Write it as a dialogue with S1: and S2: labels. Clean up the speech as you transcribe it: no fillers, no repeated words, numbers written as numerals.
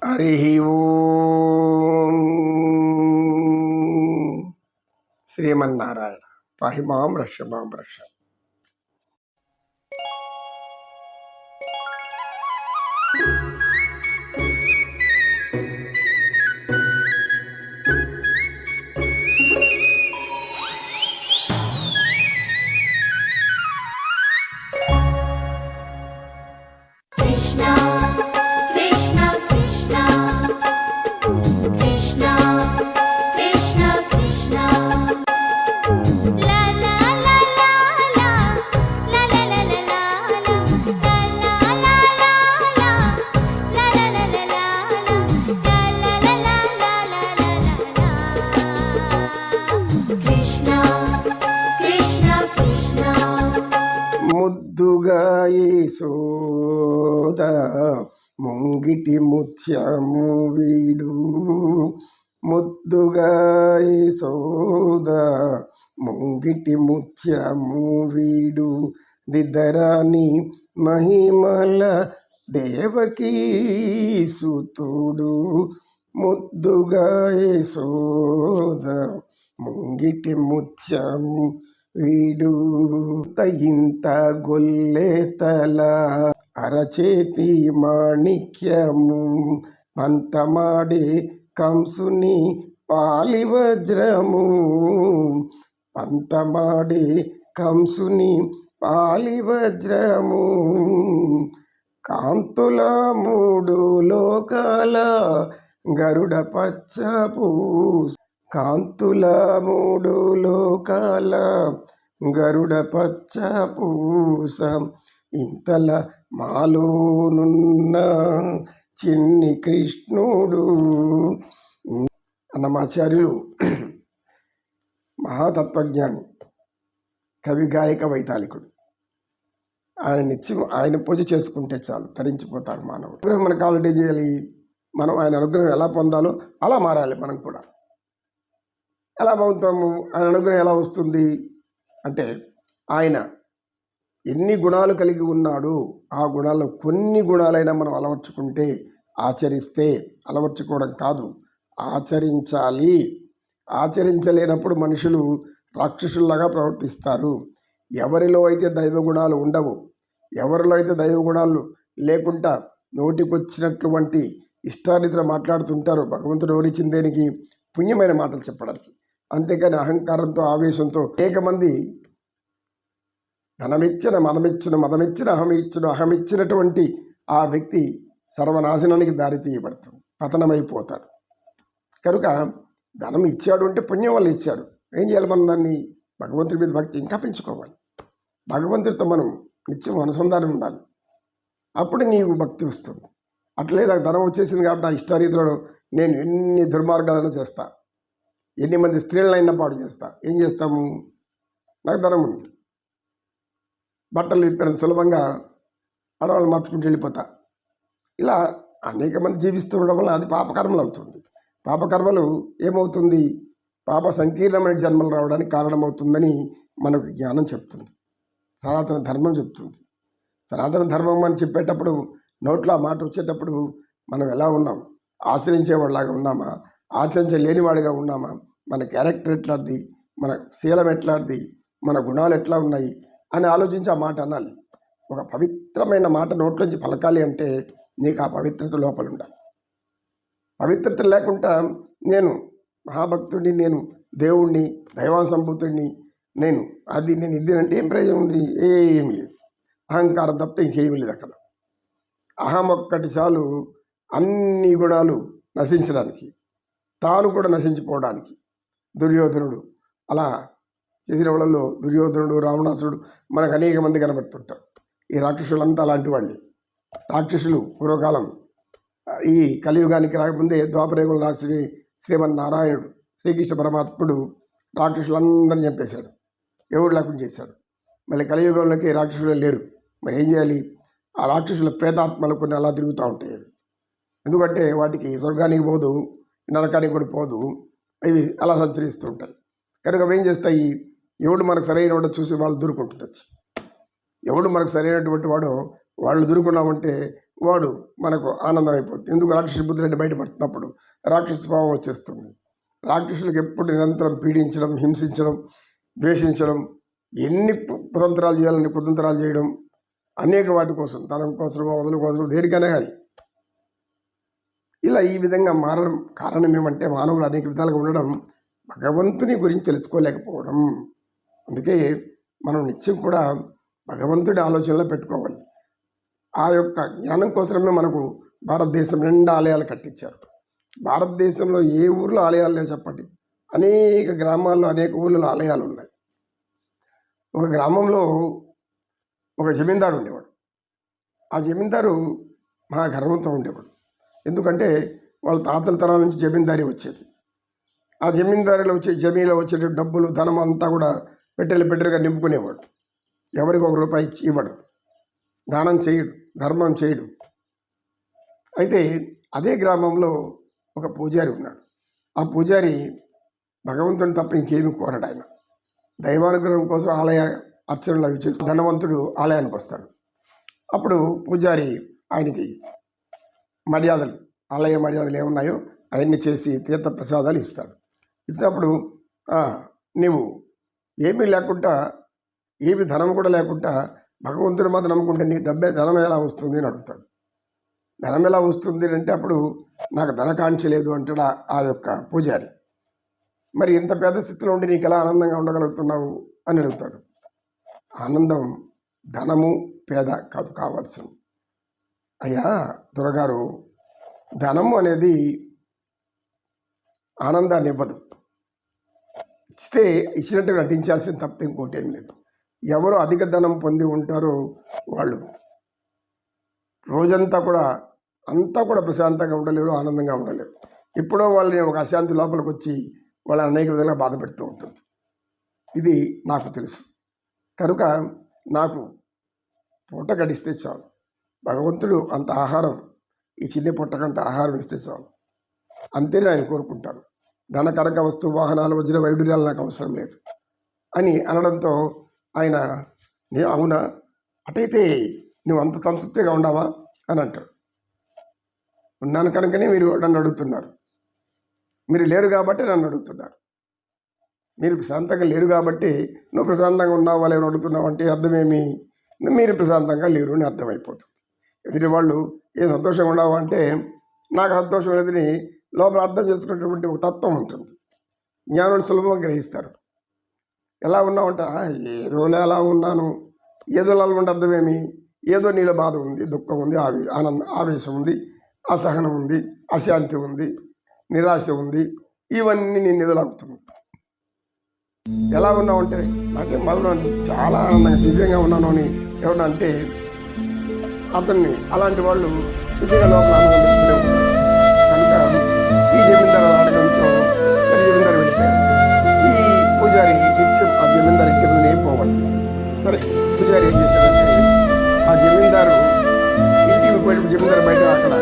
S1: హరి ఓం శ్రీమన్నారాయణ పాహిమాం రక్షమాం రక్ష. ముద్దుగా యేసోద ముంగిటి ముత్యము వీడు, ముద్దుగా యేసోద ముంగిటి ముత్యము వీడు, దిద్దరాని మహిమల దేవకీ సుతుడు, ముద్దుగా యేసోద ముంగిటి ముత్యము వీడు, ఇంత గొల్లెతల అరచేతి మాణిక్యము, పంతమాడే కంసుని పాలి వజ్రము, పంతమాడే కంసుని పాలి వజ్రము, కాంతుల మూడు లోకాల గరుడ పచ్చపు, కాంతుల మూడు లోకాల గరుడ పచ్చ పూస, ఇంతల మాలోనున్న చిన్ని కృష్ణుడు. అన్నమాచార్యులు మహాతత్వజ్ఞాని, కవి, గాయక, వైతాళికుడు. ఆయన నిత్యం ఆయన పూజ చేసుకుంటే చాలు, తరించిపోతారు మానవుడు. అనుగ్రహం మనకు కావాలంటే చేయాలి, మనం ఆయన అనుగ్రహం ఎలా పొందాలో అలా మారాలి. మనం కూడా ఎలా పొందుతాము? ఆయన అనుగ్రహం ఎలా వస్తుంది అంటే, ఆయన ఎన్ని గుణాలు కలిగి ఉన్నాడు, ఆ గుణాల్లో కొన్ని గుణాలైనా మనం అలవర్చుకుంటే, ఆచరిస్తే, అలవర్చుకోవడం కాదు ఆచరించాలి. ఆచరించలేనప్పుడు మనుషులు రాక్షసుల్లాగా ప్రవర్తిస్తారు. ఎవరిలో అయితే దైవ గుణాలు ఉండవు, ఎవరిలో అయితే దైవ గుణాలు లేకుండా నోటికొచ్చినటువంటి ఇష్టానిద్ర మాట్లాడుతుంటారో, భగవంతుడు ఎవరిచ్చిన దేనికి? పుణ్యమైన మాటలు చెప్పడానికి. అంతేకాని అహంకారంతో, ఆవేశంతో అనేక మంది ధనమిచ్చిన, మదమిచ్చిన, అహమిచ్చినటువంటి ఆ వ్యక్తి సర్వనాశనానికి దారి తీయబడతాడు, పతనమైపోతాడు. కనుక ధనం ఇచ్చాడు అంటే పుణ్యం వల్ల ఇచ్చాడు. ఏం చేయాలి? మనం దాన్ని భగవంతుడి మీద భక్తి ఇంకా పెంచుకోవాలి. భగవంతుడితో మనం నిత్యం అనుసంధానం ఉండాలి. అప్పుడు నీకు భక్తి వస్తుంది. అట్లే నాకు ధనం వచ్చేసింది కాబట్టి ఆ ఇష్టారీతిలో నేను ఎన్ని దుర్మార్గాలను చేస్తా, ఎన్ని మంది స్త్రీలనైనా పాడు చేస్తా. ఏం చేస్తాము? నాకు ధనం ఉంది, బట్టలు విప్పినంత సులభంగా ఆడవాళ్ళు మార్చుకుంటూ వెళ్ళిపోతా. ఇలా అనేక మంది జీవిస్తూ ఉండడం వల్ల అది పాపకర్మలు అవుతుంది. పాపకర్మలు ఏమవుతుంది? పాప సంకీర్ణమైన జన్మలు రావడానికి కారణమవుతుందని మనకు జ్ఞానం చెప్తుంది, సనాతన ధర్మం చెప్తుంది. సనాతన ధర్మం అని చెప్పేటప్పుడు, నోట్లో ఆ మాట వచ్చేటప్పుడు మనం ఎలా ఉన్నాం? ఆచరించేవాడిలాగా ఉన్నామా? ఆచరించలేనివాడిగా ఉన్నామా? మన క్యారెక్టర్ ఎట్లాంటిది, మన శీలం ఎట్లాంటిది, మన గుణాలు ఎట్లా ఉన్నాయి అని ఆలోచించి ఆ మాట అనాలి. ఒక పవిత్రమైన మాట నోట్లోంచి పలకాలి అంటే నీకు ఆ పవిత్రత లోపల ఉండాలి. పవిత్రత లేకుండా నేను మహాభక్తుడిని, నేను దేవుణ్ణి, దైవాసంభూతుడిని, నేను ఇది అంటే ఏం ప్రయోజనం ఉంది? ఏమి లేదు. అహంకారం తప్ప ఇంకేమీ లేదు అక్కడ. అహం ఒక్కటి చాలు అన్ని గుణాలు నశించడానికి, తాను కూడా నశించిపోవడానికి. దుర్యోధనుడు అలా చేసిన వాళ్ళలో దుర్యోధనుడు, రావణాసురుడు మనకు అనేక మంది కనబడుతుంటారు. ఈ రాక్షసులంతా అలాంటి వాళ్ళే. రాక్షసులు పూర్వకాలం ఈ కలియుగానికి రాకముందే ద్వాపరయుగంలో రాసి శ్రీమన్నారాయణుడు శ్రీకృష్ణ పరమాత్ముడు రాక్షసులందరినీ చంపేశాడు, ఎవరు లేకుండా చేశాడు. మళ్ళీ కలియుగంలోకి రాక్షసులు లేరు. మరి ఏం చేయాలి? ఆ రాక్షసుల ప్రేతాత్మలు కొన్ని అలా తిరుగుతూ ఉంటాయి. ఎందుకంటే వాటికి స్వర్గానికి పోదు, నరకానికి కూడా పోదు, ఇవి అలా సంచరిస్తూ ఉంటాయి. కనుక ఏం చేస్తాయి? ఎవడు మనకు సరైన వాడో చూసి వాళ్ళు దూరుకుంటుంది వచ్చి. ఎవడు మనకు సరైనటువంటి వాడో వాళ్ళు దూరుకున్నామంటే వాడు మనకు ఆనందం అయిపోతుంది. ఎందుకు రాక్షసి బుద్ధిరెడ్డి బయటపడుతున్నప్పుడు రాక్షస స్వభావం వచ్చేస్తుంది. రాక్షసులకు ఎప్పుడు నిరంతరం పీడించడం, హింసించడం, ద్వేషించడం, ఎన్ని కుతంత్రాలు చేయాలని కుతంత్రాలు చేయడం, అనేక వాటి కోసం, ధనం కోసం, వదుల కోసం, దేనికైనా కానీ ఇలా ఈ విధంగా మారడం కారణం ఏమంటే మానవులు అనేక విధాలుగా ఉండడం భగవంతుని గురించి తెలుసుకోలేకపోవడం. అందుకే మనం నిత్యం కూడా భగవంతుడి ఆలోచనలో పెట్టుకోవాలి. ఆ యొక్క జ్ఞానం కోసమే మనకు భారతదేశం నిండా ఆలయాలు కట్టించారు. భారతదేశంలో ఏ ఊర్లో ఆలయాలు లేవు చెప్పండి? అనేక గ్రామాల్లో అనేక ఊళ్ళలో ఆలయాలు ఉన్నాయి. ఒక గ్రామంలో ఒక జమీందారు ఉండేవాడు. ఆ జమీందారు మహా గర్వంతో ఉండేవాడు. ఎందుకంటే వాళ్ళ తాతల తరాల నుంచి జమీందారీ వచ్చేది. ఆ జమీందారీలో జమీలో వచ్చే డబ్బులు, ధనం అంతా కూడా పెట్టెలుగా నింపుకునేవాడు. ఎవరికి ₹1 ఇవ్వడు, దానం చేయడు, ధర్మం చేయడు. అయితే అదే గ్రామంలో ఒక పూజారి ఉన్నాడు. ఆ పూజారి భగవంతుని తప్ప ఇంకేమీ కోరడు. ఆయన దైవానుగ్రహం కోసం ఆలయ అర్చనలు అవి చేసి ధనవంతుడు ఆలయానికి వస్తాడు. అప్పుడు పూజారి ఆయనకి మర్యాదలు, ఆలయ మర్యాదలు ఏమున్నాయో అవన్నీ చేసి తీర్థ ప్రసాదాలు ఇస్తాడు. ఇచ్చినప్పుడు నీవు ఏమీ లేకుండా, ఏమి ధనం కూడా లేకుండా భగవంతుడి మాత్రం నమ్ముకుంటే నీ ధనం ఎలా వస్తుంది అని అడుగుతాడు. ధనం ఎలా వస్తుంది అంటే అప్పుడు నాకు ధనకాంక్ష లేదు అంటాడు ఆ యొక్క పూజారి. మరి ఇంత పేద స్థితిలో ఉండి నీకు ఎలా ఆనందంగా ఉండగలుగుతున్నావు అని అడుగుతాడు. ఆనందం ధనము పేద కాదు కావాల్సింది. అయ్యా దొరగారు, ధనము అనేది ఆనందాన్ని ఇవ్వదు. ఇస్తే ఇచ్చినట్టు నటించాల్సిన తప్ప ఇంకోటి ఏం లేదు. ఎవరు అధిక ధనం పొంది ఉంటారో వాళ్ళు రోజంతా కూడా ప్రశాంతంగా ఉండలేరు, ఆనందంగా ఉండలేరు. ఎప్పుడో వాళ్ళని ఒక అశాంతి లోపలికి వచ్చి వాళ్ళని అనేక విధంగా బాధ పెడుతూ ఉంటుంది. ఇది నాకు తెలుసు. కనుక నాకు పూట గడిస్తే చాలు. భగవంతుడు అంత ఆహారం, ఈ చిన్న పుట్టకంత ఆహారం ఇస్తే చాలు, అంతేనే ఆయన కోరుకుంటాను. ధన కనక వస్తు వాహనాలు వజ్ర వైడూర్యాలు నాకు అవసరం లేదు అని అనడంతో ఆయన అవునా, అటైతే నువ్వు అంత సంతృప్తిగా ఉండవా అని అంటాడు. ఉన్నాను కనుకనే మీరు నన్ను అడుగుతున్నారు. మీరు లేరు కాబట్టి నన్ను అడుగుతున్నారు. మీరు ప్రశాంతంగా లేరు కాబట్టి నువ్వు ప్రశాంతంగా ఉన్నావు వాళ్ళు ఎవరు అడుగుతున్నావు అంటే అర్థమేమి? మీరు ప్రశాంతంగా లేరు అని అర్థమైపోతుంది. ఎదుటి వాళ్ళు ఏ సంతోషంగా ఉండవు అంటే నాకు సంతోషం లేదని లోపల అర్థం చేసుకునేటువంటి ఒక తత్వం ఉంటుంది. జ్ఞానులు సులభంగా గ్రహిస్తారు. ఎలా ఉన్నావంట, ఏదోలా ఎలా ఉన్నాను, ఏదోలా ఉంటే అర్థమేమి? ఏదో నీలో బాధ ఉంది, దుఃఖం ఉంది, ఆవేశం ఉంది, అసహనం ఉంది, అశాంతి ఉంది, నిరాశ ఉంది, ఇవన్నీ నేను ఎదులాగుతున్నాను. ఎలా ఉన్నావంటే నాకేం బాగున్నాను, చాలా ఆనందంగా దివ్యంగా ఉన్నాను అని ఎవరన్నా అంటే అతన్ని అలాంటి వాళ్ళు నిజంగా లోపల ఆనందిస్తూనే ఉంటారు. కనుక ఈ జమీందారు అడగడంతో జమీందారు వెళ్ళిపోయారు. ఈ పూజారి నిత్యం ఆ జమీందారు ఇంటి ముందు ఏం పోవాలి. సరే పూజారి ఏం చేశారంటే ఆ జమీందారు ఇంటికి పోయినప్పుడు జమీందారు బయట అక్కడ